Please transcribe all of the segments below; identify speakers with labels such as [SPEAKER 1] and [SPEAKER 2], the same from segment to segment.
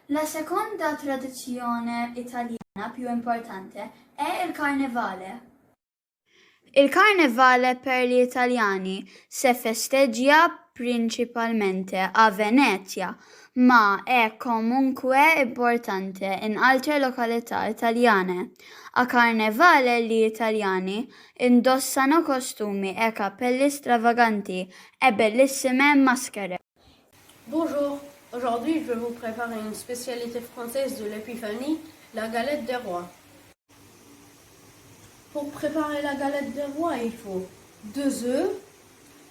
[SPEAKER 1] La seconda tradizione italiana più importante è il carnevale. Il carnevale per gli italiani si festeggia principalmente a Venezia, ma è comunque importante in altre località italiane. A carnevale gli italiani indossano costumi e capelli stravaganti e bellissime maschere.
[SPEAKER 2] Bonjour, aujourd'hui je vais vous préparer une spécialité française de l'épiphanie, la galette des rois. Pour préparer la galette des rois, il faut 2 œufs,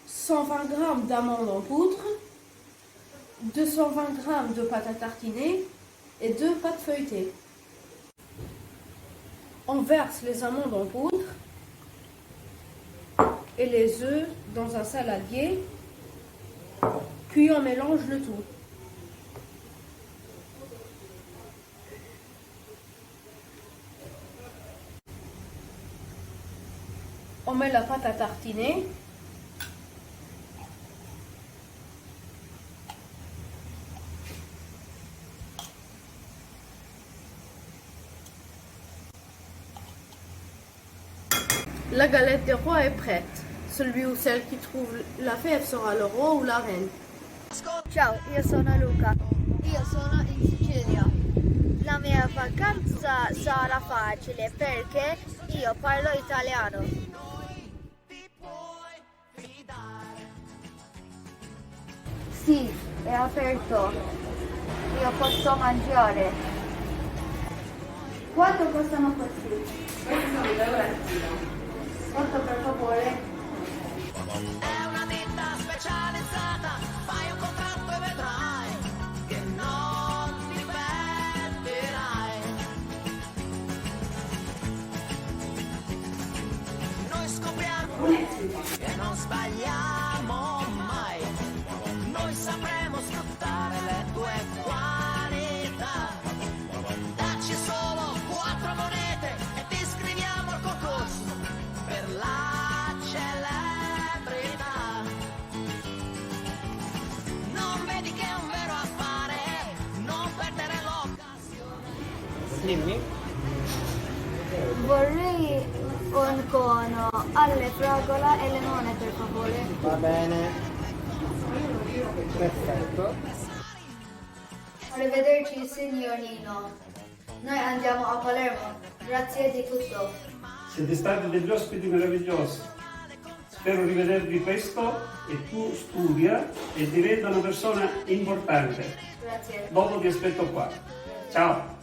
[SPEAKER 2] 120 g d'amandes en poudre, 220 g de pâte à tartiner et 2 pâtes feuilletées. On verse les amandes en poudre et les œufs dans un saladier, puis on mélange le tout. On met la pâte à tartiner. La galette des rois est prête. Celui ou celle qui trouve la fève sera le roi ou la reine.
[SPEAKER 3] Ciao, io sono Luca. Io sono in Sicilia. La mia vacanza sarà facile perché io parlo italiano. Sì, è aperto. Io posso mangiare.
[SPEAKER 1] Quanto costano questi?
[SPEAKER 4] Questi sono €2 al chilo.
[SPEAKER 1] 8 per favore.
[SPEAKER 5] È una ditta specializzata, fai un contratto e vedrai che non ti pentirai. Noi scopriamo che non sbagliamo mai, noi sapremo sfruttare le tue qualità. Dacci solo 4 monete e ti iscriviamo al concorso per la celebrità. Non vedi che è un vero affare, non perdere l'occasione.
[SPEAKER 4] Dimmi.
[SPEAKER 3] Vorrei un cono alle fragola e limone, per favore.
[SPEAKER 4] Va bene. Perfetto.
[SPEAKER 3] Arrivederci, signor Nino. Noi andiamo a Palermo. Grazie di tutto.
[SPEAKER 6] Siete stati degli ospiti meravigliosi. Spero rivedervi presto e tu studia e diventa una persona importante.
[SPEAKER 3] Grazie.
[SPEAKER 6] Dopo ti aspetto qua. Ciao!